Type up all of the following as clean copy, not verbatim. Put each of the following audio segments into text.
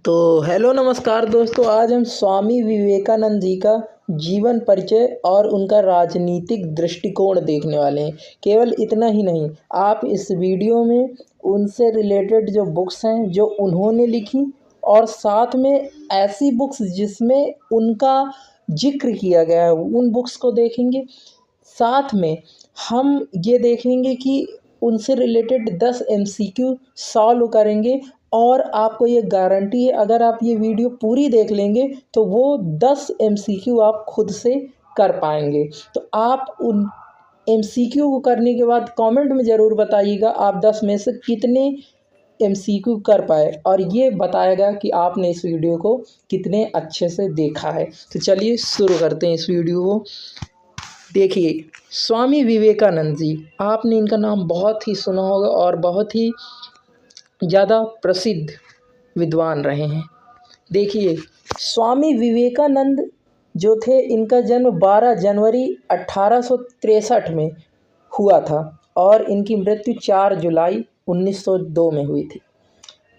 तो हेलो नमस्कार दोस्तों, आज हम स्वामी विवेकानंद जी का जीवन परिचय और उनका राजनीतिक दृष्टिकोण देखने वाले हैं। केवल इतना ही नहीं, आप इस वीडियो में उनसे रिलेटेड जो बुक्स हैं जो उन्होंने लिखी और साथ में ऐसी बुक्स जिसमें उनका जिक्र किया गया है उन बुक्स को देखेंगे। साथ में हम ये देखेंगे कि उनसे रिलेटेड 10 एमसीक्यू सॉल्व करेंगे और आपको ये गारंटी है, अगर आप ये वीडियो पूरी देख लेंगे तो वो 10 एमसीक्यू आप खुद से कर पाएंगे। तो आप उन एमसीक्यू को करने के बाद कमेंट में ज़रूर बताइएगा आप 10 में से कितने एमसीक्यू कर पाए, और ये बताएगा कि आपने इस वीडियो को कितने अच्छे से देखा है। तो चलिए शुरू करते हैं इस वीडियो को। देखिए, स्वामी विवेकानंद जी, आपने इनका नाम बहुत ही सुना होगा और बहुत ही ज़्यादा प्रसिद्ध विद्वान रहे हैं। देखिए, स्वामी विवेकानंद जो थे, इनका जन्म 12 जनवरी 1863 में हुआ था और इनकी मृत्यु 4 जुलाई 1902 में हुई थी।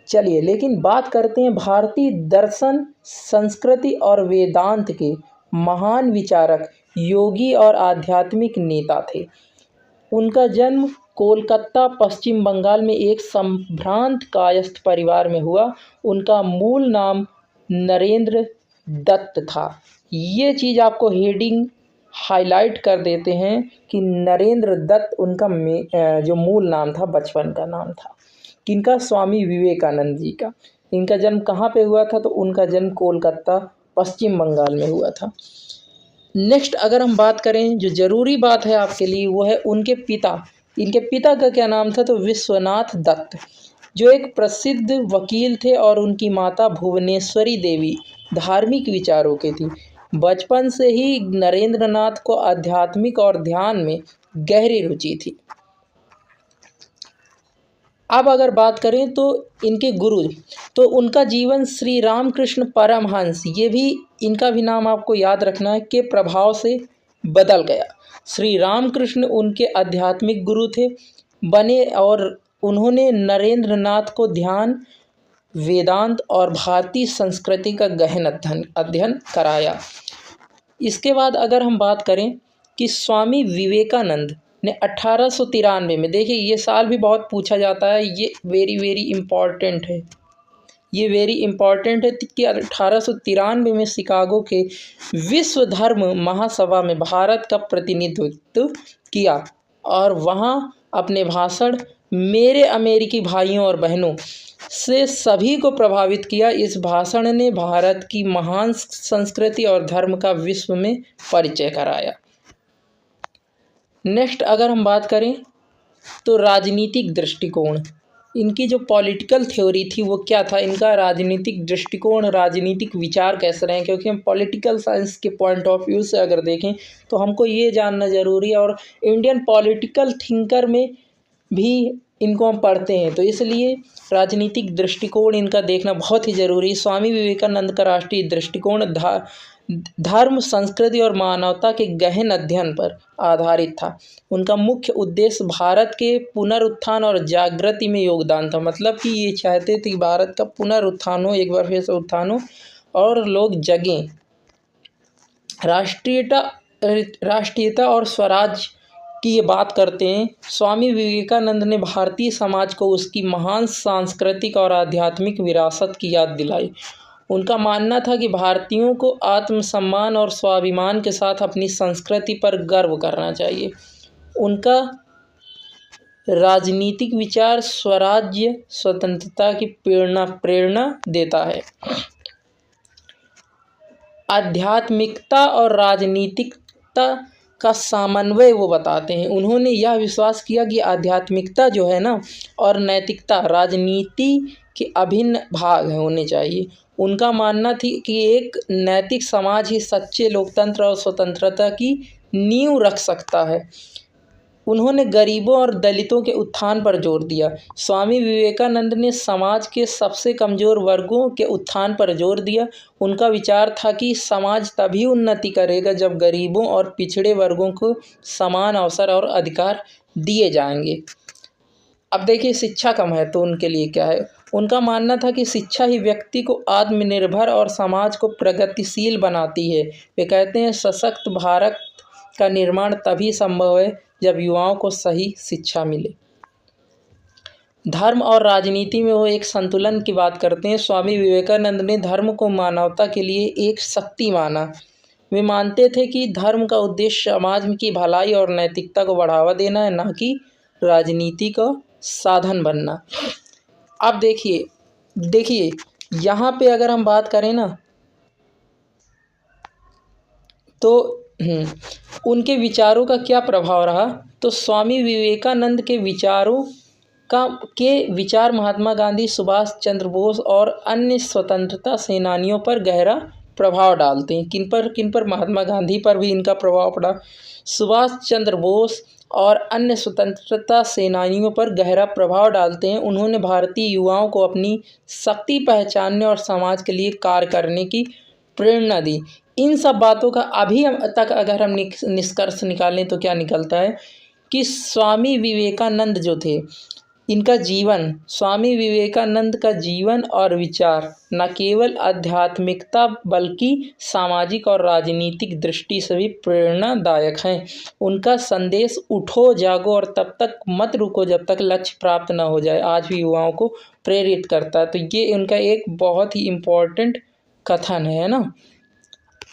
चलिए, लेकिन बात करते हैं भारतीय दर्शन, संस्कृति और वेदांत के महान विचारक, योगी और आध्यात्मिक नेता थे। उनका जन्म कोलकाता, पश्चिम बंगाल में एक संभ्रांत कायस्थ परिवार में हुआ। उनका मूल नाम नरेंद्र दत्त था। ये चीज़ आपको हेडिंग हाईलाइट कर देते हैं कि नरेंद्र दत्त उनका जो मूल नाम था, बचपन का नाम था। किनका? स्वामी विवेकानंद जी का। इनका जन्म कहाँ पे हुआ था? तो उनका जन्म कोलकाता, पश्चिम बंगाल में हुआ था। नेक्स्ट अगर हम बात करें, जो ज़रूरी बात है आपके लिए, वो है उनके पिता। इनके पिता का क्या नाम था? तो विश्वनाथ दत्त, जो एक प्रसिद्ध वकील थे, और उनकी माता भुवनेश्वरी देवी धार्मिक विचारों के थी। बचपन से ही नरेंद्र नाथ को आध्यात्मिक और ध्यान में गहरी रुचि थी। अब अगर बात करें तो इनके गुरु, तो उनका जीवन श्री रामकृष्ण परमहंस, ये भी इनका भी नाम आपको याद रखना है, के प्रभाव से बदल गया। श्री रामकृष्ण उनके आध्यात्मिक गुरु थे बने, और उन्होंने नरेंद्र नाथ को ध्यान, वेदांत और भारतीय संस्कृति का गहन अध्ययन कराया। इसके बाद अगर हम बात करें कि स्वामी विवेकानंद ने 1893 में, देखिए ये साल भी बहुत पूछा जाता है, ये वेरी इम्पॉर्टेंट है, ये वेरी इम्पॉर्टेंट है कि 1893 में शिकागो के विश्व धर्म महासभा में भारत का प्रतिनिधित्व किया, और वहाँ अपने भाषण मेरे अमेरिकी भाइयों और बहनों से सभी को प्रभावित किया। इस भाषण ने भारत की महान संस्कृति और धर्म का विश्व में परिचय कराया। नेक्स्ट अगर हम बात करें तो राजनीतिक दृष्टिकोण, इनकी जो पॉलिटिकल थ्योरी थी वो क्या था? इनका राजनीतिक दृष्टिकोण, राजनीतिक विचार कैसे रहे? क्योंकि हम पॉलिटिकल साइंस के पॉइंट ऑफ व्यू से अगर देखें तो हमको ये जानना ज़रूरी है, और इंडियन पॉलिटिकल थिंकर में भी इनको हम पढ़ते हैं, तो इसलिए राजनीतिक दृष्टिकोण इनका देखना बहुत ही ज़रूरी है। स्वामी विवेकानंद का राष्ट्रीय दृष्टिकोण धर्म, संस्कृति और मानवता के गहन अध्ययन पर आधारित था। उनका मुख्य उद्देश्य भारत के पुनरुत्थान और जागृति में योगदान था। मतलब कि ये चाहते थे कि भारत का पुनरुत्थान हो, एक बार फिर से उत्थान हो और लोग जगें। राष्ट्रीयता और स्वराज की ये बात करते हैं। स्वामी विवेकानंद ने भारतीय समाज को उसकी महान सांस्कृतिक और आध्यात्मिक विरासत की याद दिलाई। उनका मानना था कि भारतीयों को आत्मसम्मान और स्वाभिमान के साथ अपनी संस्कृति पर गर्व करना चाहिए। उनका राजनीतिक विचार स्वराज्य, स्वतंत्रता की प्रेरणा देता है। आध्यात्मिकता और राजनीतिकता का समन्वय वो बताते हैं। उन्होंने यह विश्वास किया कि आध्यात्मिकता जो है ना, और नैतिकता राजनीति के अभिन्न भाग होने चाहिए। उनका मानना थी कि एक नैतिक समाज ही सच्चे लोकतंत्र और स्वतंत्रता की नींव रख सकता है। उन्होंने गरीबों और दलितों के उत्थान पर जोर दिया। स्वामी विवेकानंद ने समाज के सबसे कमज़ोर वर्गों के उत्थान पर जोर दिया। उनका विचार था कि समाज तभी उन्नति करेगा जब गरीबों और पिछड़े वर्गों को समान अवसर और अधिकार दिए जाएंगे। अब देखिए, शिक्षा का महत्व उनके लिए क्या है। उनका मानना था कि शिक्षा ही व्यक्ति को आत्मनिर्भर और समाज को प्रगतिशील बनाती है। वे कहते हैं सशक्त भारत का निर्माण तभी संभव है जब युवाओं को सही शिक्षा मिले। धर्म और राजनीति में वो एक संतुलन की बात करते हैं। स्वामी विवेकानंद ने धर्म को मानवता के लिए एक शक्ति माना। वे मानते थे कि धर्म का उद्देश्य समाज की भलाई और नैतिकता को बढ़ावा देना है, ना कि राजनीति का साधन बनना। अब देखिए यहाँ पे अगर हम बात करें ना तो उनके विचारों का क्या प्रभाव रहा, तो स्वामी विवेकानंद के विचार महात्मा गांधी, सुभाष चंद्र बोस और अन्य स्वतंत्रता सेनानियों पर गहरा प्रभाव डालते हैं। किन पर? महात्मा गांधी पर भी इनका प्रभाव पड़ा, सुभाष चंद्र बोस और अन्य स्वतंत्रता सेनानियों पर गहरा प्रभाव डालते हैं। उन्होंने भारतीय युवाओं को अपनी शक्ति पहचानने और समाज के लिए कार्य करने की प्रेरणा दी। इन सब बातों का अभी तक अगर हम निष्कर्ष निकालें तो क्या निकलता है कि स्वामी विवेकानंद जो थे, स्वामी विवेकानंद का जीवन और विचार न केवल आध्यात्मिकता बल्कि सामाजिक और राजनीतिक दृष्टि से भी प्रेरणादायक हैं। उनका संदेश उठो जागो और तब तक मत रुको जब तक लक्ष्य प्राप्त न हो जाए आज भी युवाओं को प्रेरित करता है। तो ये उनका एक बहुत ही इम्पोर्टेंट कथन है ना।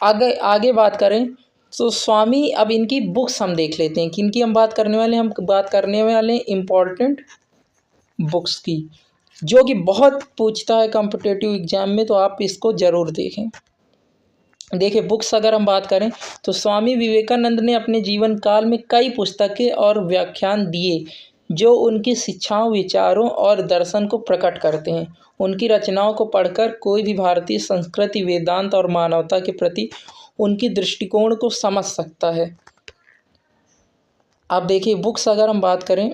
आगे बात करें तो स्वामी, अब इनकी बुक्स हम देख लेते हैं। किनकी हम बात करने वाले हैं इम्पोर्टेंट बुक्स की, जो कि बहुत पूछता है कॉम्पिटिटिव एग्जाम में, तो आप इसको ज़रूर देखें। देखिए बुक्स अगर हम बात करें तो स्वामी विवेकानंद ने अपने जीवन काल में कई पुस्तकें और व्याख्यान दिए जो उनकी शिक्षाओं, विचारों और दर्शन को प्रकट करते हैं। उनकी रचनाओं को पढ़कर कोई भी भारतीय संस्कृति, वेदांत और मानवता के प्रति उनकी दृष्टिकोण को समझ सकता है। अब देखिए बुक्स अगर हम बात करें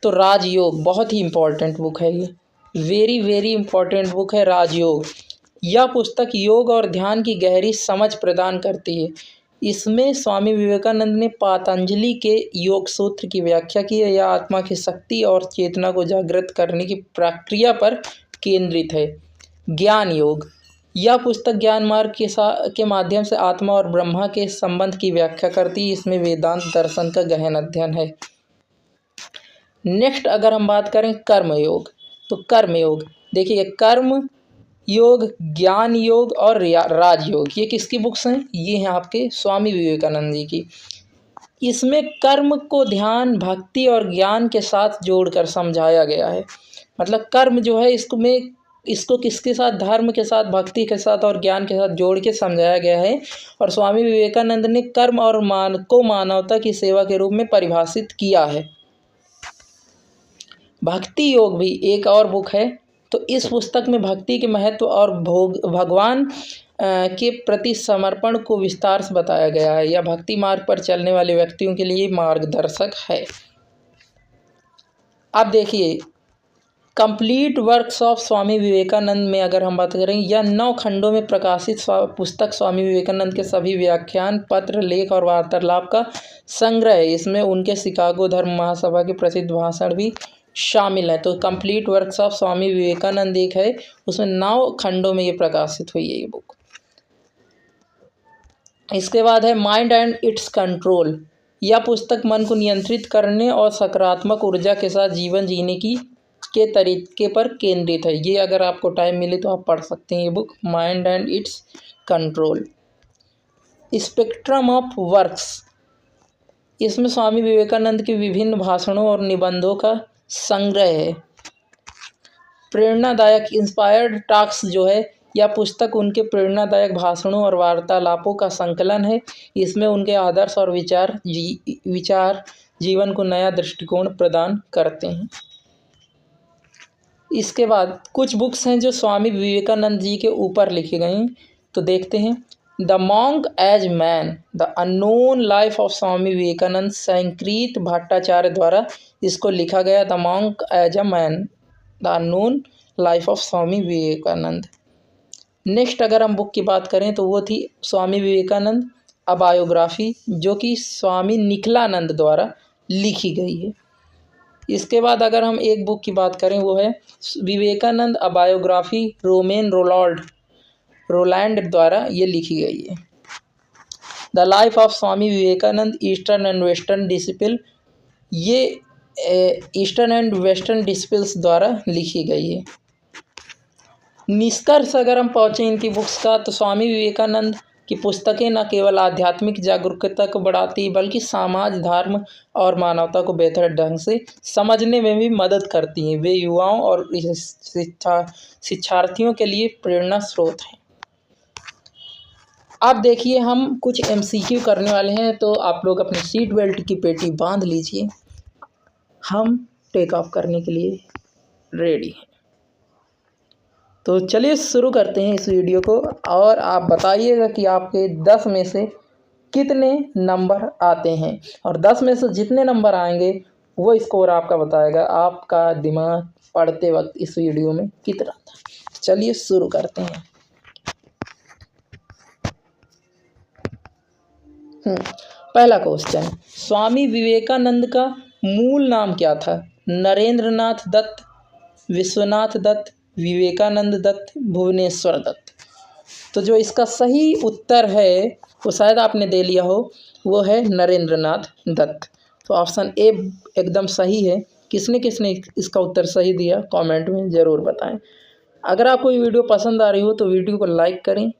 तो राजयोग बहुत ही इम्पोर्टेंट बुक है, ये वेरी इम्पोर्टेंट बुक है राजयोग। यह पुस्तक योग और ध्यान की गहरी समझ प्रदान करती है। इसमें स्वामी विवेकानंद ने पतंजलि के योग सूत्र की व्याख्या की है। यह आत्मा की शक्ति और चेतना को जागृत करने की प्रक्रिया पर केंद्रित है। ज्ञान योग, यह पुस्तक ज्ञान मार्ग के माध्यम से आत्मा और ब्रह्मा के संबंध की व्याख्या करती है। इसमें वेदांत दर्शन का गहन अध्ययन है। नेक्स्ट अगर हम बात करें कर्मयोग, तो कर्मयोग देखिए, कर्म योग, ज्ञान योग और राजयोग, ये किसकी बुक्स हैं? ये हैं आपके स्वामी विवेकानंद जी की। इसमें कर्म को ध्यान, भक्ति और ज्ञान के साथ जोड़कर समझाया गया है। मतलब कर्म जो है इसको किसके साथ? धर्म के साथ, भक्ति के साथ और ज्ञान के साथ जोड़ के समझाया गया है। और स्वामी विवेकानंद ने कर्म और मानवता की सेवा के रूप में परिभाषित किया है। भक्ति योग भी एक और बुक है। तो इस पुस्तक में भक्ति के महत्व और भगवान के प्रति समर्पण को विस्तार से बताया गया है। यह भक्ति मार्ग पर चलने वाले व्यक्तियों के लिए मार्गदर्शक है। अब देखिए complete works of Swami Vivekananda में अगर हम बात करें, यह 9 खंडों में प्रकाशित पुस्तक स्वामी विवेकानंद के सभी व्याख्यान, पत्र, लेख और वार्तालाप का संग्रह है। इसमें उनके शिकागो धर्म महासभा के प्रसिद्ध भाषण भी शामिल है। तो complete works of Swami Vivekananda एक है, उसमें 9 खंडों में ये प्रकाशित हुई है ये बुक। इसके बाद है माइंड एंड इट्स कंट्रोल। यह पुस्तक मन को नियंत्रित करने और सकारात्मक ऊर्जा के साथ जीवन जीने के तरीके पर केंद्रित है। ये अगर आपको टाइम मिले तो आप पढ़ सकते हैं ये book, mind and it's control. Spectrum of works, इसमें स्वामी विवेकानंद के विभिन्न भाषणों और निबंधों का संग्रह है। प्रेरणादायक इंस्पायर्ड टॉक्स जो है, यह पुस्तक उनके प्रेरणादायक भाषणों और वार्तालापों का संकलन है। इसमें उनके आदर्श और विचार जीवन को नया दृष्टिकोण प्रदान करते हैं। इसके बाद कुछ बुक्स हैं जो स्वामी विवेकानंद जी के ऊपर लिखी गई हैं, तो देखते हैं। The monk as man, the unknown life of Swami Vivekananda, Sankrit Bhattacharya द्वारा इसको लिखा गया। The monk as a man, the unknown life of Swami Vivekananda. Next अगर हम बुक की बात करें तो वो थी स्वामी विवेकानंद अ बायोग्राफी, जो कि स्वामी निखिलानंद द्वारा लिखी गई है। इसके बाद अगर हम एक बुक की बात करें वो है Vivekananda a biography Romain Rolland द्वारा ये लिखी गई है। The life of Swami Vivekananda eastern and western disciple, ये ईस्टर्न एंड वेस्टर्न डिसिपल्स द्वारा लिखी गई है। निष्कर्ष अगर हम पहुँचें इनकी बुक्स का, तो स्वामी विवेकानंद की पुस्तकें न केवल आध्यात्मिक जागरूकता को बढ़ाती बल्कि समाज, धर्म और मानवता को बेहतर ढंग से समझने में भी मदद करती हैं। वे युवाओं और शिक्षार्थियों के लिए प्रेरणा स्रोत हैं। अब देखिए हम कुछ एमसीक्यू करने वाले हैं, तो आप लोग अपनी सीट बेल्ट की पेटी बांध लीजिए। हम टेक ऑफ करने के लिए रेडी हैं। तो चलिए शुरू करते हैं इस वीडियो को, और आप बताइएगा कि आपके 10 में से कितने नंबर आते हैं, और 10 में से जितने नंबर आएंगे वो स्कोर आपका बताएगा आपका दिमाग पढ़ते वक्त इस वीडियो में कितना था। चलिए शुरू करते हैं। पहला क्वेश्चन, स्वामी विवेकानंद का मूल नाम क्या था? नरेंद्रनाथ दत्त, विश्वनाथ दत्त, विवेकानंद दत्त, भुवनेश्वर दत्त। तो जो इसका सही उत्तर है वो शायद आपने दे लिया हो, वो है नरेंद्रनाथ दत्त। तो ऑप्शन ए एकदम सही है। किसने किसने इसका उत्तर सही दिया कमेंट में ज़रूर बताएं। अगर आपको ये वीडियो पसंद आ रही हो तो वीडियो को लाइक करें,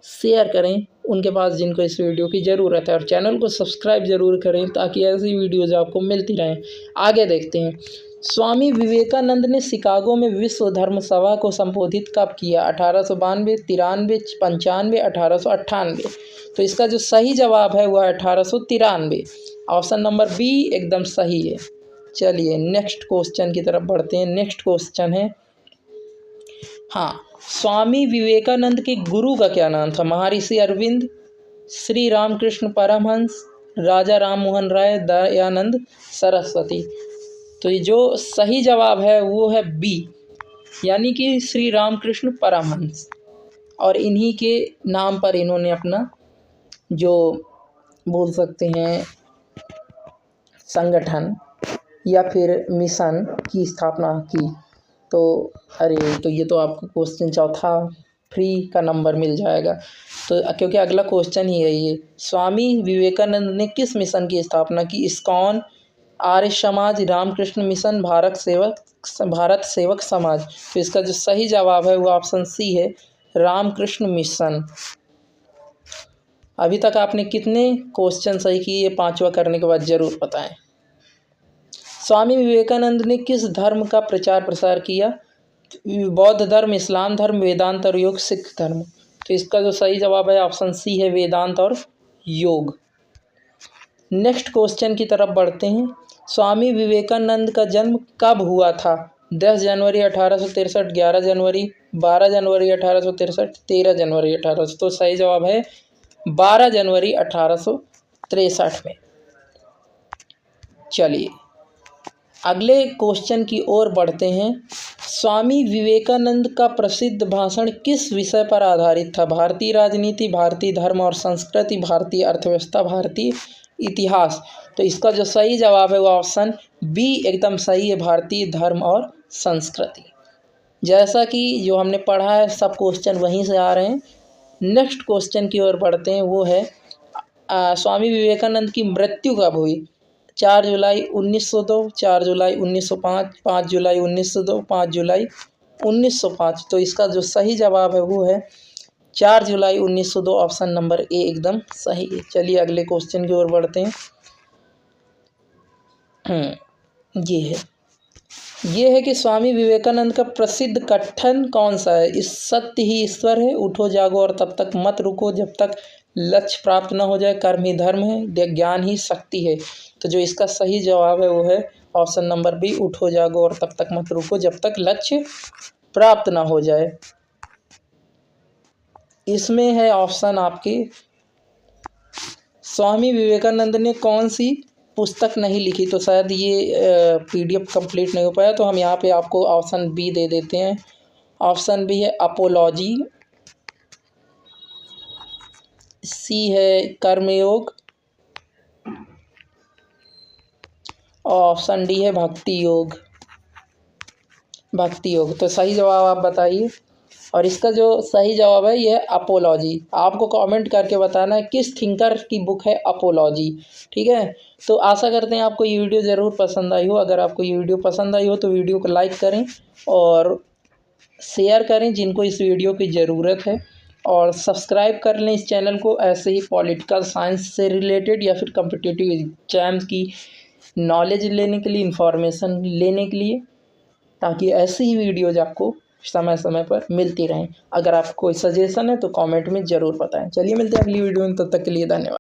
शेयर करें उनके पास जिनको इस वीडियो की ज़रूरत है, और चैनल को सब्सक्राइब ज़रूर करें ताकि ऐसी वीडियोज़ आपको मिलती रहें। आगे देखते हैं, स्वामी विवेकानंद ने शिकागो में विश्व धर्म सभा को संबोधित कब किया? 1892, 93, 95, 1898। तो इसका जो सही जवाब है वह 1893। ऑप्शन नंबर बी एकदम सही है। चलिए नेक्स्ट क्वेश्चन की तरफ बढ़ते हैं। नेक्स्ट क्वेश्चन है, हाँ, स्वामी विवेकानंद के गुरु का क्या नाम था? महर्षि अरविंद, श्री रामकृष्ण परमहंस, राजा राम मोहन राय, दयानंद सरस्वती। तो ये जो सही जवाब है वो है बी, यानी कि श्री रामकृष्ण परमहंस, और इन्हीं के नाम पर इन्होंने अपना जो बोल सकते हैं संगठन या फिर मिशन की स्थापना की। तो अरे तो ये तो आपको क्वेश्चन चौथा फ्री का नंबर मिल जाएगा, तो क्योंकि अगला क्वेश्चन ही है ये, स्वामी विवेकानंद ने किस मिशन की स्थापना की? इस्कॉन, आर्य समाज, रामकृष्ण मिशन, भारत सेवक समाज। तो इसका जो सही जवाब है वो ऑप्शन सी है, रामकृष्ण मिशन। अभी तक आपने कितने क्वेश्चन सही किए, ये पांचवा करने के बाद ज़रूर बताएं। स्वामी विवेकानंद ने किस धर्म का प्रचार प्रसार किया? बौद्ध धर्म, इस्लाम धर्म, वेदांत और योग, सिख धर्म। तो इसका जो सही जवाब है ऑप्शन सी है, वेदांत और योग। नेक्स्ट क्वेश्चन की तरफ बढ़ते हैं, स्वामी विवेकानंद का जन्म कब हुआ था? 10 जनवरी 1863, 11 जनवरी, 12 जनवरी 1863, 13 जनवरी 1800। तो सही जवाब है 12 जनवरी 1863 में। चलिए अगले क्वेश्चन की ओर बढ़ते हैं, स्वामी विवेकानंद का प्रसिद्ध भाषण किस विषय पर आधारित था? भारतीय राजनीति, भारतीय धर्म और संस्कृति, भारतीय अर्थव्यवस्था, भारतीय इतिहास। तो इसका जो सही जवाब है वो ऑप्शन बी एकदम सही है, भारतीय धर्म और संस्कृति। जैसा कि जो हमने पढ़ा है सब क्वेश्चन वहीं से आ रहे हैं। नेक्स्ट क्वेश्चन की ओर बढ़ते हैं, वो है स्वामी विवेकानंद की मृत्यु कब हुई? 4 जुलाई 1902, 4 जुलाई 1905, 5 जुलाई 1902, 5 जुलाई 1905। तो इसका जो सही जवाब है वो है 4 जुलाई 1902। ऑप्शन नंबर ए एकदम सही है। चलिए अगले क्वेश्चन की ओर बढ़ते हैं। ये है कि स्वामी विवेकानंद का प्रसिद्ध कथन कौन सा है? इस सत्य ही ईश्वर है, उठो जागो और तब तक मत रुको जब तक लक्ष्य प्राप्त न हो जाए, कर्म ही धर्म है, ज्ञान ही शक्ति है। तो जो इसका सही जवाब है वो है ऑप्शन नंबर बी, उठो जागो और तब तक मत रुको जब तक लक्ष्य प्राप्त ना हो जाए। इसमें है ऑप्शन आपके, स्वामी विवेकानंद ने कौन सी पुस्तक नहीं लिखी? तो शायद ये पीडीएफ कंप्लीट नहीं हो पाया, तो हम यहाँ पे आपको ऑप्शन बी दे देते हैं। ऑप्शन बी है अपोलॉजी, सी है कर्मयोग, ऑप्शन डी है भक्ति योग। भक्ति योग, तो सही जवाब आप बताइए। और इसका जो सही जवाब है ये है अपोलॉजी। आपको कमेंट करके बताना है किस थिंकर की बुक है अपोलॉजी। ठीक है, तो आशा करते हैं आपको ये वीडियो ज़रूर पसंद आई हो। अगर आपको ये वीडियो पसंद आई हो तो वीडियो को लाइक करें और शेयर करें जिनको इस वीडियो की ज़रूरत है, और सब्सक्राइब कर लें इस चैनल को ऐसे ही पॉलिटिकल साइंस से रिलेटेड या फिर कॉम्पिटिटिव एग्जाम्स की नॉलेज लेने के लिए, इंफॉर्मेशन लेने के लिए, ताकि ऐसी ही वीडियोज़ आपको समय समय पर मिलती रहें। अगर आपको कोई सजेशन है तो कमेंट में ज़रूर बताएं। चलिए मिलते हैं अगली वीडियो में, तब तक के लिए धन्यवाद।